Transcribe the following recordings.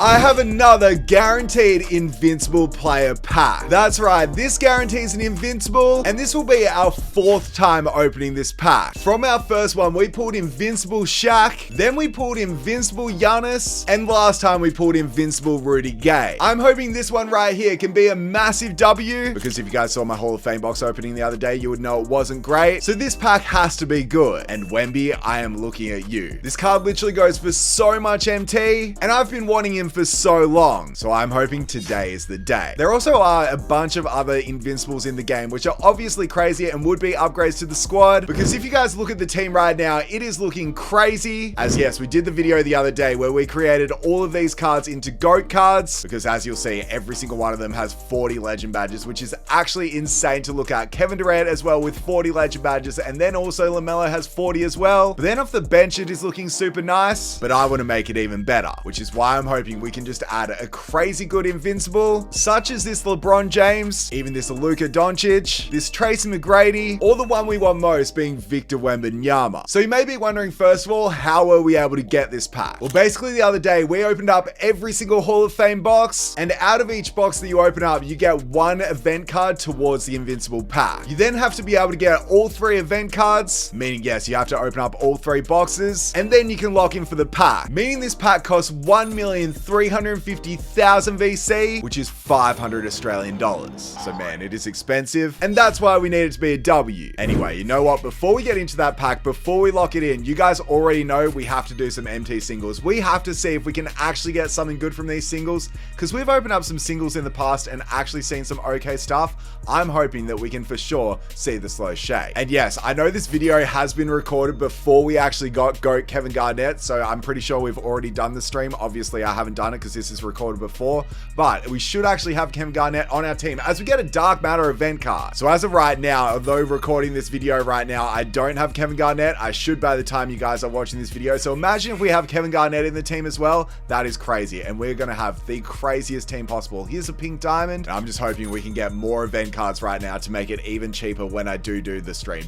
I have another guaranteed Invincible player pack. That's right, this guarantees an Invincible, and this will be our 4th time opening this pack. From our first one, we pulled Invincible Shaq, then we pulled Invincible Giannis, and last time we pulled Invincible Rudy Gay. I'm hoping this one right here can be a massive W, because if you guys saw my Hall of Fame box opening the other day, you would know it wasn't great. So this pack has to be good. And Wemby, I am looking at you. This card literally goes for so much MT, and I've been wanting him for so long, so I'm hoping today is the day. There also are a bunch of other Invincibles in the game, which are obviously crazy and would be upgrades to the squad, because if you guys look at the team right now, it is looking crazy. As yes, we did the video the other day where we created all of these cards into GOAT cards, because as you'll see, every single one of them has 40 legend badges, which is actually insane to look at. Kevin Durant as well with 40 legend badges, and then also LaMelo has 40 as well. But then off the bench, it is looking super nice, but I want to make it even better, which is why I'm hoping we can just add a crazy good Invincible, such as this LeBron James, even this Luka Doncic, this Tracy McGrady, or the one we want most being Victor Wembanyama. So you may be wondering, first of all, how were we able to get this pack? Well, basically the other day, we opened up every single Hall of Fame box, and out of each box that you open up, you get one event card towards the Invincible pack. You then have to be able to get all 3 event cards, meaning yes, you have to open up all 3 boxes, and then you can lock in for the pack, meaning this pack costs 1,350,000 VC, which is 500 Australian dollars. So man, it is expensive, and that's why we need it to be a W. Anyway, you know what? Before we get into that pack, before we lock it in, you guys already know we have to do some MT singles. We have to see if we can actually get something good from these singles, because we've opened up some singles in the past and actually seen some okay stuff. I'm hoping that we can for sure see the slow shake. And yes, I know this video has been recorded before we actually got GOAT Kevin Garnett, so I'm pretty sure we've already done the stream. Obviously, I haven't done it because this is recorded before, but we should actually have Kevin Garnett on our team as we get a Dark Matter event card. So as of right now, although recording this video right now, I don't have Kevin Garnett. I should by the time you guys are watching this video. So imagine if we have Kevin Garnett in the team as well. That is crazy, and we're gonna have the craziest team possible. Here's a pink diamond. I'm just hoping we can get more event cards right now to make it even cheaper when I do the stream.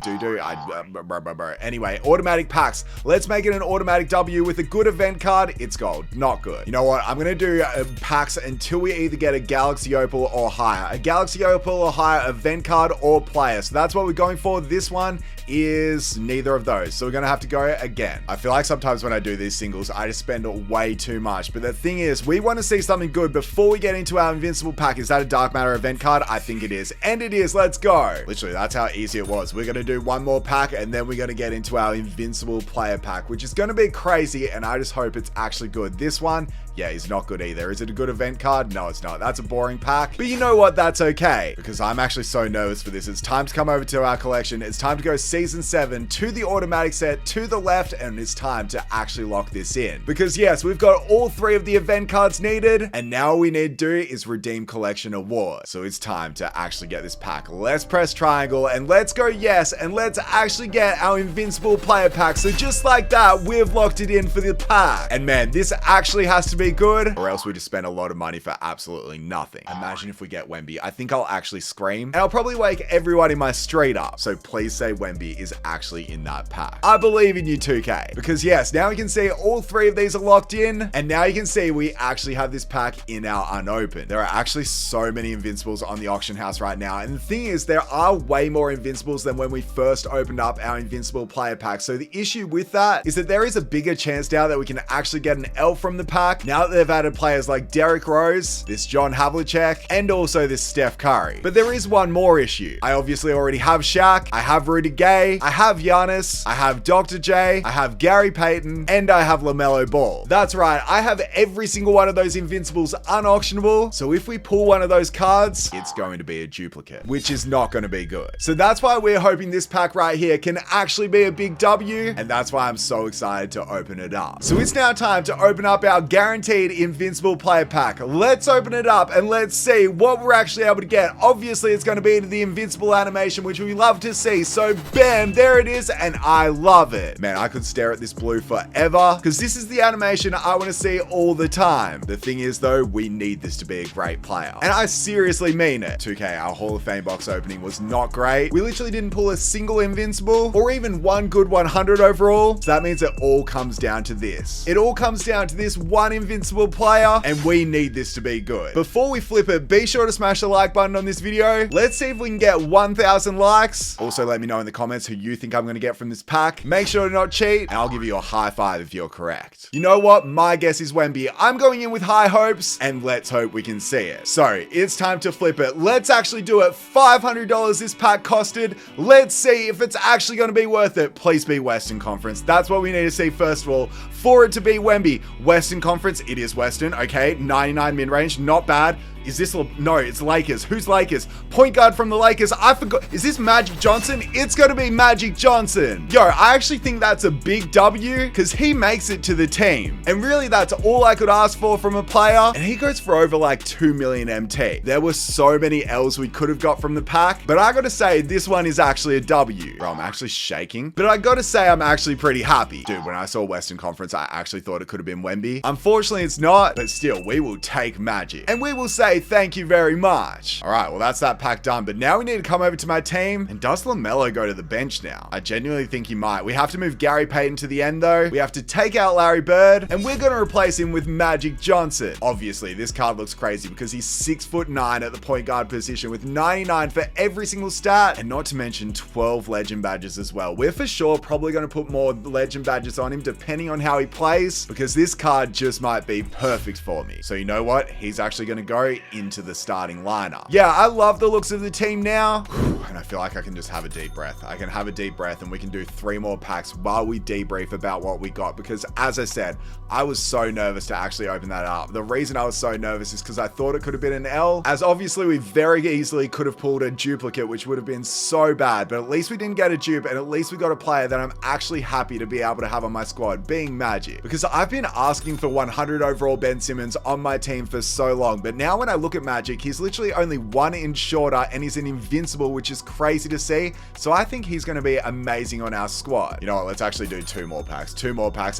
Anyway, automatic packs. Let's make it an automatic W with a good event card. It's gold, not good. You know what? I'm gonna do packs until we either get a Galaxy Opal or higher. A Galaxy Opal or higher event card or player. So that's what we're going for. This one is neither of those, so we're gonna have to go again. I feel like sometimes when I do these singles, I just spend way too much, but the thing is, we want to see something good before we get into our Invincible pack. Is that a Dark Matter event card? I think it is, and it is. Let's go. Literally, that's how easy it was. We're gonna do one more pack, and then we're gonna get into our Invincible player pack, which is gonna be crazy, and I just hope it's actually good. This one, yeah, is not good either. Is it a good event card? No, it's not. That's a boring pack, but you know what? That's okay, because I'm actually so nervous for this. It's time to come over to our collection. It's time to go season 7 to the automatic set to the left, and it's time to actually lock this in, because yes, we've got all 3 of the event cards needed, and now all we need to do is redeem collection award. So it's time to actually get this pack. Let's press triangle and let's go yes, and let's actually get our Invincible player pack. So just like that, we've locked it in for the pack, and man, this actually has to be good, or else we just spend a lot of money for absolutely nothing. Imagine if we get Wemby. I think I'll actually scream, and I'll probably wake everyone in my street up. So please say Wemby is actually in that pack. I believe in you, 2K, because yes, now we can see all 3 of these are locked in, and now you can see we actually have this pack in our unopened. There are actually so many Invincibles on the auction house right now, and the thing is, there are way more Invincibles than when we first opened up our Invincible player pack. So the issue with that is that there is a bigger chance now that we can actually get an L from the pack, now that they've added players like Derrick Rose, this John Havlicek, and also this Steph Curry. But there is one more issue. I obviously already have Shaq, I have Rudy Gay, I have Giannis, I have Dr. J, I have Gary Payton, and I have LaMelo Ball. That's right, I have every single one of those Invincibles unauctionable, so if we pull one of those cards, it's going to be a duplicate, which is not going to be good. So that's why we're hoping this pack right here can actually be a big W, and that's why I'm so excited to open it up. So it's now time to open up our guaranteed Invincible player pack. Let's open it up and let's see what we're actually able to get. Obviously, it's going to be the Invincible animation, which we love to see. So bam, there it is, and I love it. Man, I could stare at this blue forever, because this is the animation I want to see all the time. The thing is though, we need this to be a great player, and I seriously mean it. 2K, our Hall of Fame box opening was not great. We literally didn't pull a single Invincible or even one good 100 overall. So that means it all comes down to this. It all comes down to this one Invincible Invincible player, and we need this to be good. Before we flip it, be sure to smash the like button on this video. Let's see if we can get 1,000 likes. Also, let me know in the comments who you think I'm going to get from this pack. Make sure to not cheat, and I'll give you a high five if you're correct. You know what? My guess is Wemby. I'm going in with high hopes, and let's hope we can see it. So, it's time to flip it. Let's actually do it. $500 this pack costed. Let's see if it's actually going to be worth it. Please be Western Conference. That's what we need to see first of all. For it to be Wemby. Western Conference, it is Western. Okay, 99 mid-range, not bad. Is this, no, it's Lakers. Who's Lakers? Point guard from the Lakers. I forgot. Is this Magic Johnson? It's going to be Magic Johnson. Yo, I actually think that's a big W because he makes it to the team. And really, that's all I could ask for from a player. And he goes for over like 2 million MT. There were so many L's we could have got from the pack. But I got to say, this one is actually a W. Bro, I'm actually shaking. But I got to say, I'm actually pretty happy. Dude, when I saw Western Conference, I actually thought it could have been Wemby. Unfortunately, it's not. But still, we will take Magic. And we will say, thank you very much. All right, well, that's that pack done. But now we need to come over to my team. And does LaMelo go to the bench now? I genuinely think he might. We have to move Gary Payton to the end, though. We have to take out Larry Bird, and we're going to replace him with Magic Johnson. Obviously, this card looks crazy because he's 6'9" at the point guard position with 99 for every single stat, and not to mention 12 legend badges as well. We're for sure probably going to put more legend badges on him depending on how he plays, because this card just might be perfect for me. So you know what? He's actually going to go into the starting lineup. Yeah, I love the looks of the team now. And I feel like I can just have a deep breath. I can have a deep breath and we can do 3 more packs while we debrief about what we got. Because as I said, I was so nervous to actually open that up. The reason I was so nervous is because I thought it could have been an L, as obviously we very easily could have pulled a duplicate, which would have been so bad. But at least we didn't get a dupe, and at least we got a player that I'm actually happy to be able to have on my squad, being Magic. Because I've been asking for 100 overall Ben Simmons on my team for so long. But now when I look at Magic, he's literally only 1 inch shorter and he's an Invincible, which is crazy to see. So I think he's going to be amazing on our squad. You know what? Let's actually do 2 more packs,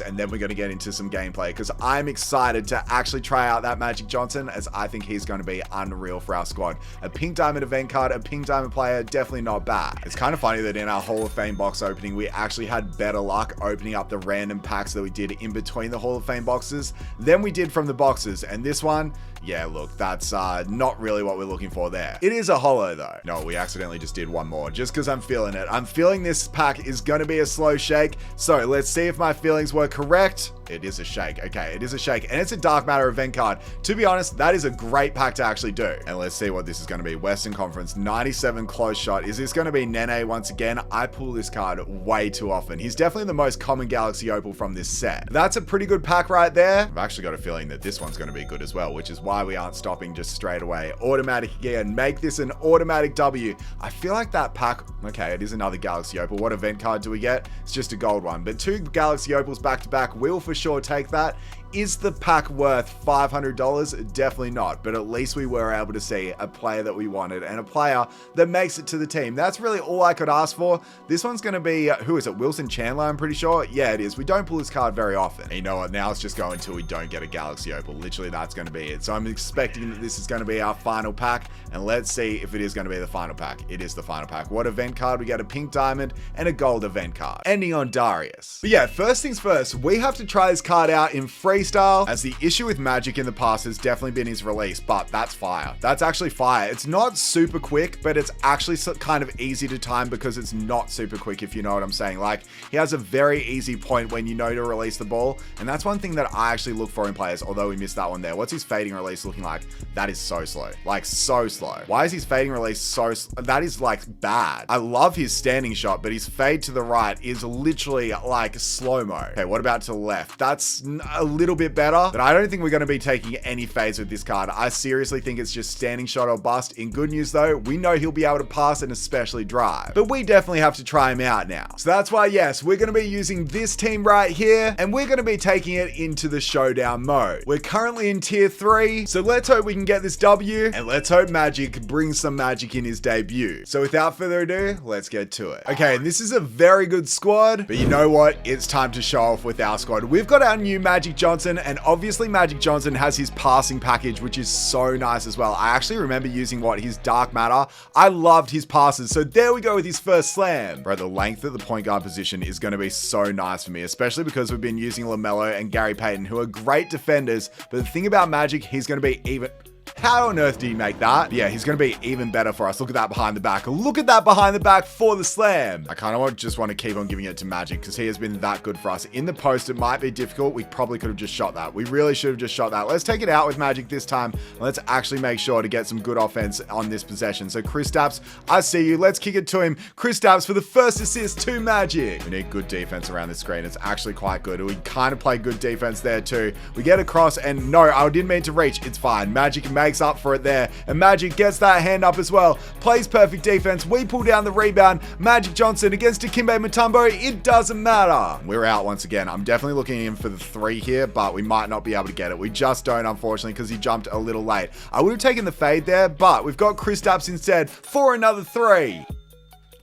and then we're going to get into some gameplay, because I'm excited to actually try out that Magic Johnson, as I think he's going to be unreal for our squad. A pink diamond event card, a pink diamond player, definitely not bad. It's kind of funny that in our Hall of Fame box opening, we actually had better luck opening up the random packs that we did in between the Hall of Fame boxes than we did from the boxes. And this one, yeah, look, that's not really what we're looking for there. It is a holo though. No, we accidentally just did 1 more just because I'm feeling it. I'm feeling this pack is going to be a slow shake. So let's see if my feelings were correct. It is a shake. Okay, it is a shake, and it's a Dark Matter event card. To be honest, that is a great pack to actually do. And let's see what this is going to be. Western Conference, 97 close shot. Is this going to be Nene once again? I pull this card way too often. He's definitely the most common Galaxy Opal from this set. That's a pretty good pack right there. I've actually got a feeling that this one's going to be good as well, which is why we aren't stopping just straight away. Automatic again. Make this an automatic W. I feel like that pack, okay, it is another Galaxy Opal. What event card do we get? It's just a gold one, but 2 Galaxy Opals back to back will for sure take that. Is the pack worth $500? Definitely not, but at least we were able to see a player that we wanted and a player that makes it to the team. That's really all I could ask for. This one's going to be, who is it? Wilson Chandler, I'm pretty sure. Yeah, it is. We don't pull this card very often. And you know what? Now it's just going until we don't get a Galaxy Opal. Literally, that's going to be it. So I'm expecting that this is going to be our final pack, and let's see if it is going to be the final pack. It is the final pack. What event card? We get a pink diamond and a gold event card, ending on Darius. But yeah, first things first, we have to try this card out in freestyle, as the issue with Magic in the past has definitely been his release, but that's fire. That's actually fire. It's not super quick, but it's actually kind of easy to time because it's not super quick, if you know what I'm saying. Like, he has a very easy point when you know to release the ball, and that's one thing that I actually look for in players, although we missed that one there. What's his fading release looking like? That is so slow. Like, so slow. Why is his fading release so slow? That is, like, bad. I love his standing shot, but his fade to the right is literally, like, slow-mo. Okay, what about to the left? That's a little bit better, but I don't think we're going to be taking any fades with this card. I seriously think it's just standing shot or bust. In good news though, we know he'll be able to pass and especially drive, but we definitely have to try him out now. So that's why, yes, we're going to be using this team right here, and we're going to be taking it into the showdown mode. We're currently in tier 3, so let's hope we can get this W, and let's hope Magic brings some magic in his debut. So without further ado, let's get to it. Okay, and this is a very good squad, but you know what? It's time to show off with our squad. We've got our new Magic Johnson Johnson, and obviously Magic Johnson has his passing package, which is so nice as well. I actually remember using his Dark Matter. I loved his passes, so there we go with his first slam. Bro, the length at the point guard position is going to be so nice for me, especially because we've been using LaMelo and Gary Payton, who are great defenders, but the thing about Magic, he's going to be even... How on earth do you make that? Yeah, he's going to be even better for us. Look at that behind the back. Look at that behind the back for the slam. I kind of just want to keep on giving it to Magic because he has been that good for us. In the post, it might be difficult. We probably could have just shot that. We really should have just shot that. Let's take it out with Magic this time. And let's actually make sure to get some good offense on this possession. So Kristaps, I see you. Let's kick it to him. Kristaps for the first assist to Magic. We need good defense around this screen. It's actually quite good. We kind of play good defense there too. We get across and no, I didn't mean to reach. It's fine. Magic makes up for it there, and Magic gets that hand up as well, plays perfect defense. We pull down the rebound. Magic Johnson against Dikembe Mutombo. It doesn't matter. We're out once again. I'm definitely looking in for the 3 here, but we might not be able to get it. We just don't, unfortunately, because he jumped a little late. I would have taken the fade there, but we've got Kristaps instead for another 3.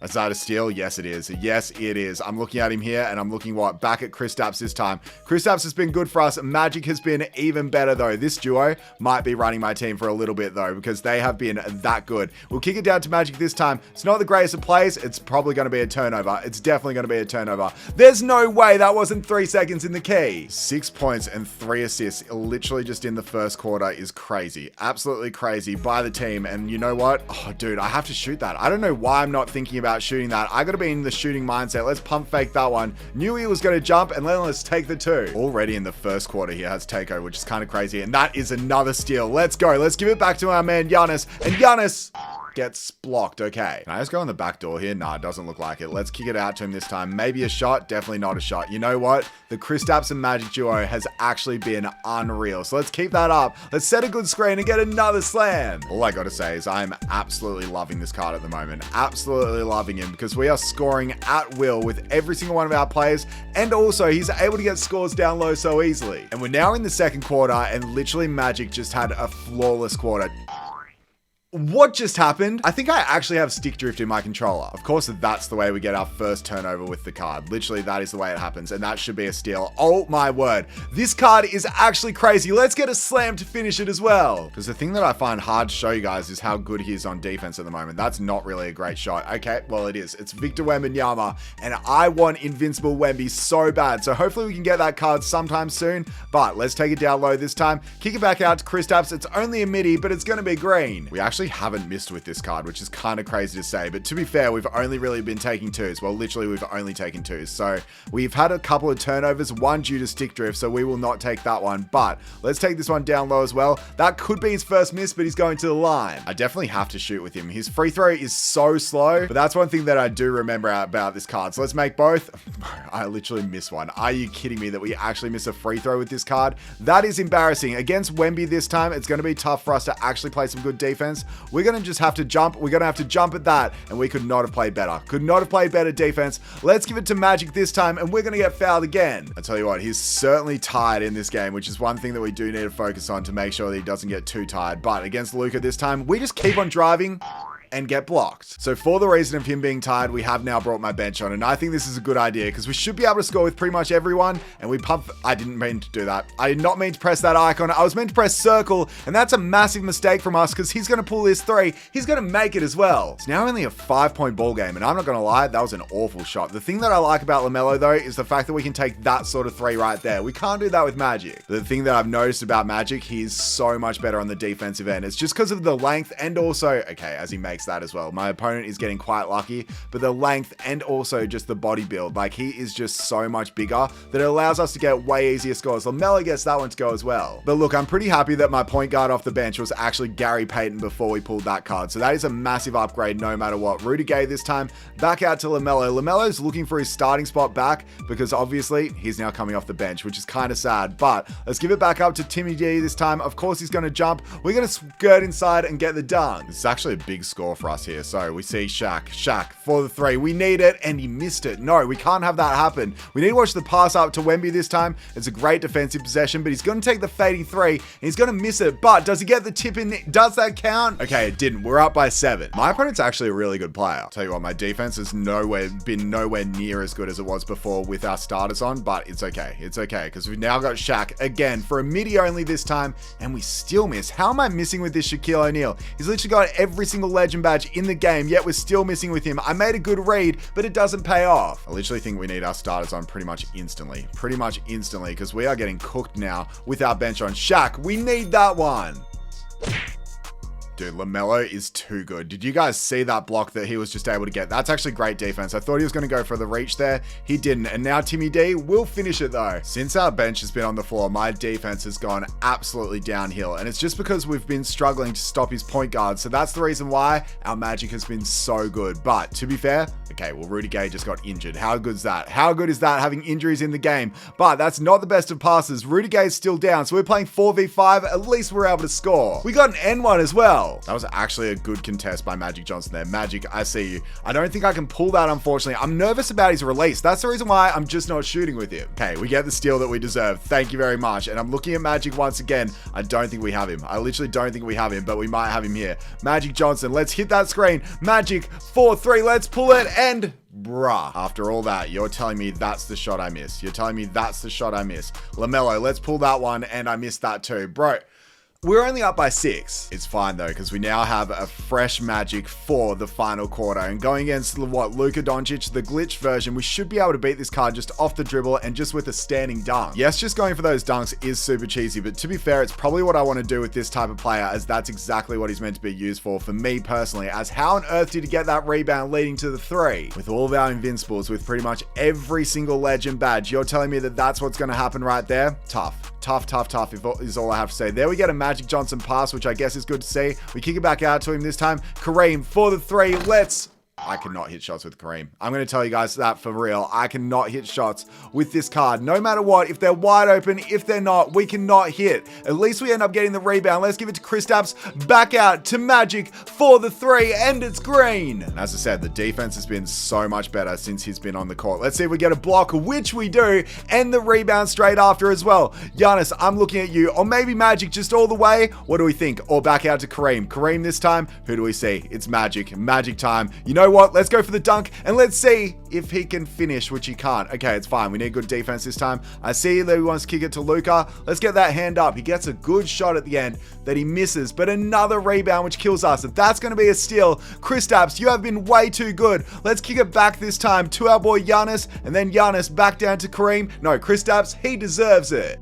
Is that a steal? Yes, it is. Yes, it is. I'm looking at him here, and I'm looking back at Kristaps this time. Kristaps has been good for us. Magic has been even better, though. This duo might be running my team for a little bit, though, because they have been that good. We'll kick it down to Magic this time. It's not the greatest of plays. It's probably going to be a turnover. It's definitely going to be a turnover. There's no way that wasn't 3 seconds in the key. 6 points and 3 assists, literally just in the first quarter, is crazy. Absolutely crazy by the team. And you know what? Oh, dude, I have to shoot that. I don't know why I'm not thinking about shooting that. I gotta be in the shooting mindset. Let's pump fake that one. Knew he was gonna jump, and then let's take the 2. Already in the first quarter, he has takeover, which is kind of crazy, and that is another steal. Let's go. Let's give it back to our man Giannis, and Giannis gets blocked. Okay. Can I just go on the back door here? Nah, it doesn't look like it. Let's kick it out to him this time. Maybe a shot. Definitely not a shot. You know what? The Kristaps and Magic duo has actually been unreal. So let's keep that up. Let's set a good screen and get another slam. All I got to say is I'm absolutely loving this card at the moment. Absolutely loving him because we are scoring at will with every single one of our players. And also he's able to get scores down low so easily. And we're now in the second quarter and literally Magic just had a flawless quarter. What just happened? I think I actually have stick drift in my controller. Of course, that's the way we get our first turnover with the card. Literally, that is the way it happens, and that should be a steal. Oh my word. This card is actually crazy. Let's get a slam to finish it as well. Because the thing that I find hard to show you guys is how good he is on defense at the moment. That's not really a great shot. Okay, well, it is. It's Victor Wembanyama, and I want Invincible Wemby so bad. So hopefully we can get that card sometime soon, but let's take it down low this time. Kick it back out to Kristaps. It's only a midi, but it's going to be green. We actually haven't missed with this card, which is kind of crazy to say, but to be fair, we've only really been taking 2s. Well, literally we've only taken 2s. So we've had a couple of turnovers, one due to stick drift, so we will not take that one, but let's take this one down low as well. That could be his first miss, but he's going to the line. I definitely have to shoot with him. His free throw is so slow, but that's one thing that I do remember about this card. So let's make both. I literally missed one. Are you kidding me that we actually miss a free throw with this card? That is embarrassing. Against Wemby this time, it's going to be tough for us to actually play some good defense. We're going to just have to jump. We're going to have to jump at that, and we could not have played better. Could not have played better defense. Let's give it to Magic this time, and we're going to get fouled again. I tell you what, he's certainly tired in this game, which is one thing that we do need to focus on to make sure that he doesn't get too tired. But against Luka this time, we just keep on driving and get blocked. So for the reason of him being tired, we have now brought my bench on, and I think this is a good idea because we should be able to score with pretty much everyone, and we pump. I didn't mean to do that. I did not mean to press that icon. I was meant to press circle, and that's a massive mistake from us because he's going to pull this 3. He's going to make it as well. It's now only a 5-point ball game, and I'm not going to lie, that was an awful shot. The thing that I like about LaMelo though is the fact that we can take that sort of 3 right there. We can't do that with Magic. The thing that I've noticed about Magic, he's so much better on the defensive end. It's just because of the length, and also, okay, as he makes that as well. My opponent is getting quite lucky, but the length and also just the body build, like he is just so much bigger that it allows us to get way easier scores. LaMelo gets that one to go as well. But look, I'm pretty happy that my point guard off the bench was actually Gary Payton before we pulled that card. So that is a massive upgrade no matter what. Rudy Gay this time, back out to LaMelo. LaMelo's looking for his starting spot back because obviously he's now coming off the bench, which is kind of sad, but let's give it back up to Timmy D this time. Of course, he's going to jump. We're going to skirt inside and get the dunk. This is actually a big score score for us here. So we see Shaq for the 3. We need it, and he missed it. No, we can't have that happen. We need to watch the pass up to Wemby this time. It's a great defensive possession, but he's going to take the fading 3, and he's going to miss it. But does he get the tip in? Does that count? Okay, it didn't. We're up by 7. My opponent's actually a really good player. I'll tell you what, my defense has been nowhere near as good as it was before with our starters on, but it's okay. It's okay, because we've now got Shaq again for a midi only this time, and we still miss. How am I missing with this Shaquille O'Neal? He's literally got every single legend badge in the game, yet we're still missing with him. I made a good read, but it doesn't pay off. I literally think we need our starters on pretty much instantly, because we are getting cooked now with our bench on. Shaq, we need that one. Dude, LaMelo is too good. Did you guys see that block that he was just able to get? That's actually great defense. I thought he was going to go for the reach there. He didn't. And now Timmy D will finish it though. Since our bench has been on the floor, my defense has gone absolutely downhill. And it's just because we've been struggling to stop his point guard. So that's the reason why our magic has been so good. But to be fair, okay, well, Rudy Gay just got injured. How good is that? How good is that, having injuries in the game? But that's not the best of passes. Rudy Gay is still down. So we're playing 4v5. At least we're able to score. We got an N1 as well. That was actually a good contest by Magic Johnson there. Magic, I see you. I don't think I can pull that, unfortunately. I'm nervous about his release. That's the reason why I'm just not shooting with him. Okay, we get the steal that we deserve. Thank you very much. And I'm looking at Magic once again. I don't think we have him. I literally don't think we have him, but we might have him here. Magic Johnson, let's hit that screen. Magic, 4-3, let's pull it, and bruh. After all that, you're telling me that's the shot I miss. You're telling me that's the shot I miss. LaMelo, let's pull that one, and I missed that too. Bro, we're only up by 6. It's fine though, because we now have a fresh Magic for the final quarter. And going against Luka Doncic, the glitch version, we should be able to beat this card just off the dribble and just with a standing dunk. Yes, just going for those dunks is super cheesy, but to be fair, it's probably what I want to do with this type of player, as that's exactly what he's meant to be used for me personally. As how on earth did he get that rebound leading to the 3? With all of our Invincibles, with pretty much every single legend badge, you're telling me that that's what's going to happen right there? Tough is all I have to say. There we get a Magic Johnson pass, which I guess is good to see. We kick it back out to him this time. Kareem for the 3. I cannot hit shots with Kareem. I'm going to tell you guys that for real. I cannot hit shots with this card. No matter what, if they're wide open, if they're not, we cannot hit. At least we end up getting the rebound. Let's give it to Kristaps. Back out to Magic for the 3, and it's green. And as I said, the defense has been so much better since he's been on the court. Let's see if we get a block, which we do, and the rebound straight after as well. Giannis, I'm looking at you. Or maybe Magic just all the way. What do we think? Or back out to Kareem. Kareem this time. Who do we see? It's Magic. Magic time. You know what? Let's go for the dunk and let's see if he can finish, which he can't. Okay, it's fine. We need good defense this time. I see that he wants to kick it to Luka. Let's get that hand up. He gets a good shot at the end that he misses, but another rebound, which kills us. If that's going to be a steal, Kristaps, you have been way too good. Let's kick it back this time to our boy Giannis, and then Giannis back down to Kareem. No, Kristaps, he deserves it.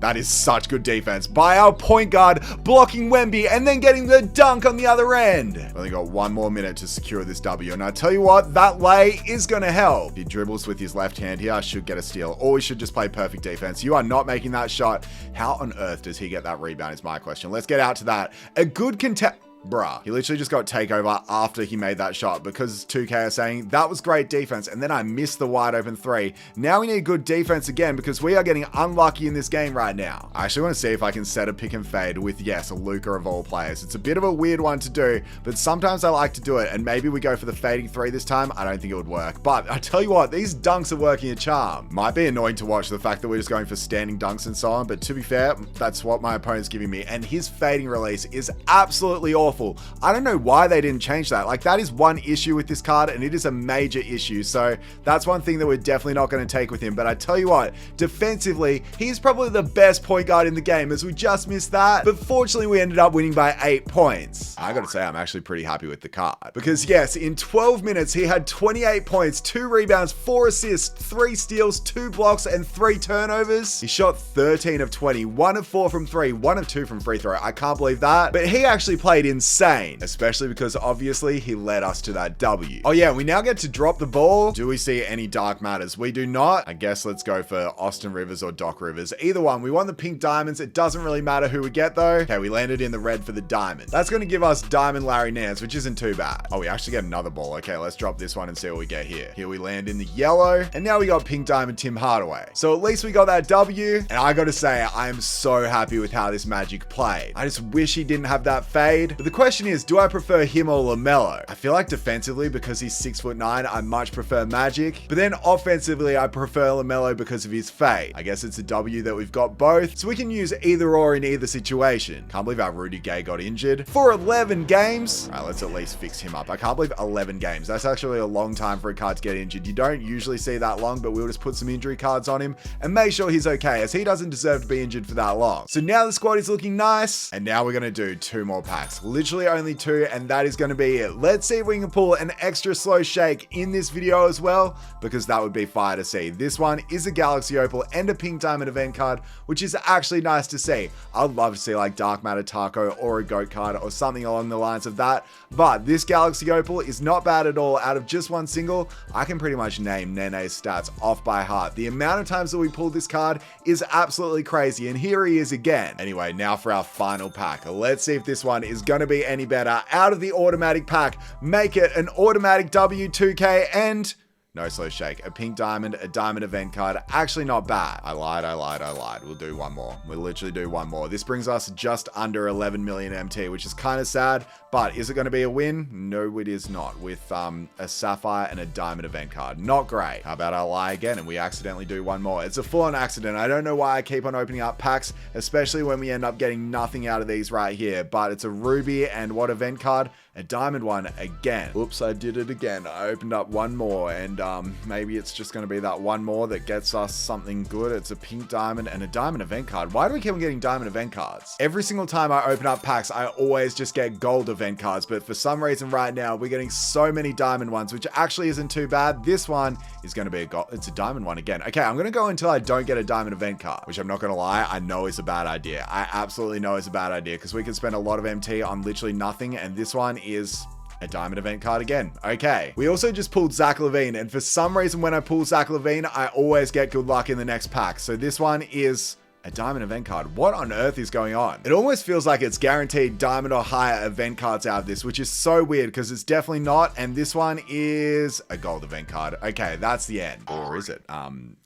That is such good defense by our point guard, blocking Wemby and then getting the dunk on the other end. Only got 1 more minute to secure this W. And I tell you what, that lay is going to help. He dribbles with his left hand here. I should get a steal, or we should just play perfect defense. You are not making that shot. How on earth does he get that rebound is my question. Let's get out to that. A good contest. Bruh, he literally just got takeover after he made that shot, because 2K are saying that was great defense and then I missed the wide open 3. Now we need good defense again, because we are getting unlucky in this game right now. I actually want to see if I can set a pick and fade with, yes, a Luka of all players. It's a bit of a weird one to do, but sometimes I like to do it, and maybe we go for the fading 3 this time. I don't think it would work, but I tell you what, these dunks are working a charm. Might be annoying to watch, the fact that we're just going for standing dunks and so on, but to be fair, that's what my opponent's giving me, and his fading release is absolutely awful. I don't know why they didn't change that. Like, that is one issue with this card, and it is a major issue. So that's one thing that we're definitely not going to take with him. But I tell you what, defensively, he's probably the best point guard in the game, as we just missed that. But fortunately, we ended up winning by 8 points. I got to say, I'm actually pretty happy with the card, because yes, in 12 minutes, he had 28 points, 2 rebounds, 4 assists, 3 steals, 2 blocks, and 3 turnovers. He shot 13 of 20, 1 of 4 from 3, 1 of 2 from free throw. I can't believe that. But he actually played insane, especially because obviously he led us to that W. Oh yeah, we now get to drop the ball. Do we see any dark matters? We do not. I guess let's go for Austin Rivers or Doc Rivers. Either one. We won the pink diamonds. It doesn't really matter who we get though. Okay, we landed in the red for the diamond. That's going to give us Diamond Larry Nance, which isn't too bad. Oh, we actually get another ball. Okay, let's drop this one and see what we get here. Here we land in the yellow, and now we got pink diamond Tim Hardaway. So at least we got that W, and I got to say, I am so happy with how this Magic played. I just wish he didn't have that fade, but But the question is, do I prefer him or LaMelo? I feel like defensively, because he's 6'9", I much prefer Magic. But then offensively, I prefer LaMelo because of his fade. I guess it's a W that we've got both, so we can use either or in either situation. Can't believe our Rudy Gay got injured for 11 games. All right, let's at least fix him up. I can't believe 11 games. That's actually a long time for a card to get injured. You don't usually see that long, but we'll just put some injury cards on him and make sure he's okay, as he doesn't deserve to be injured for that long. So now the squad is looking nice, and now we're gonna do 2 more packs. Literally only 2, and that is gonna be it. Let's see if we can pull an extra slow shake in this video as well, because that would be fire to see. This one is a Galaxy Opal and a Pink Diamond event card, which is actually nice to see. I'd love to see like Dark Matter Taco or a GOAT card or something along the lines of that, but this Galaxy Opal is not bad at all. Out of just one single, I can pretty much name Nene's stats off by heart. The amount of times that we pulled this card is absolutely crazy, and here he is again. Anyway, now for our final pack. Let's see if this one is going to be any better. Out of the automatic pack, make it an automatic W2K and no slow shake. A Pink Diamond, a Diamond event card. Actually not bad. I lied. We'll do one more. We'll literally do one more. This brings us just under 11 million MT, which is kind of sad, but is it going to be a win? No, it is not. With a Sapphire and a Diamond event card. Not great. How about I lie again and we accidentally do one more? It's a full-on accident. I don't know why I keep on opening up packs, especially when we end up getting nothing out of these right here, but it's a Ruby and what event card? A Diamond one again. Oops, I did it again. I opened up one more, and maybe it's just going to be that one more that gets us something good. It's a Pink Diamond and a Diamond event card. Why do we keep on getting Diamond event cards? Every single time I open up packs, I always just get gold event cards, but for some reason right now, we're getting so many Diamond ones, which actually isn't too bad. This one is going to be a gold. It's a Diamond one again. Okay, I'm going to go until I don't get a Diamond event card, which I'm not going to lie, I know is a bad idea. I absolutely know is a bad idea, because we can spend a lot of MT on literally nothing, and this one is a Diamond event card again. Okay. We also just pulled Zach LaVine, and for some reason when I pull Zach LaVine, I always get good luck in the next pack. So this one is a Diamond event card. What on earth is going on? It almost feels like it's guaranteed Diamond or higher event cards out of this, which is so weird because it's definitely not. And this one is a gold event card. Okay, that's the end. Or is it?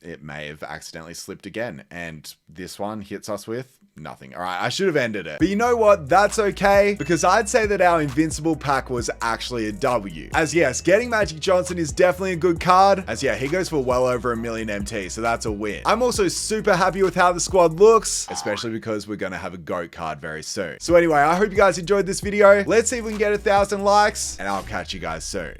It may have accidentally slipped again. And this one hits us with nothing. All right, I should have ended it. But you know what? That's okay, because I'd say that our Invincible pack was actually a W. As yes, getting Magic Johnson is definitely a good card. As yeah, he goes for well over 1 million MT, so that's a win. I'm also super happy with how the squad looks, especially because we're going to have a GOAT card very soon. So anyway, I hope you guys enjoyed this video. Let's see if we can get 1,000 likes, and I'll catch you guys soon.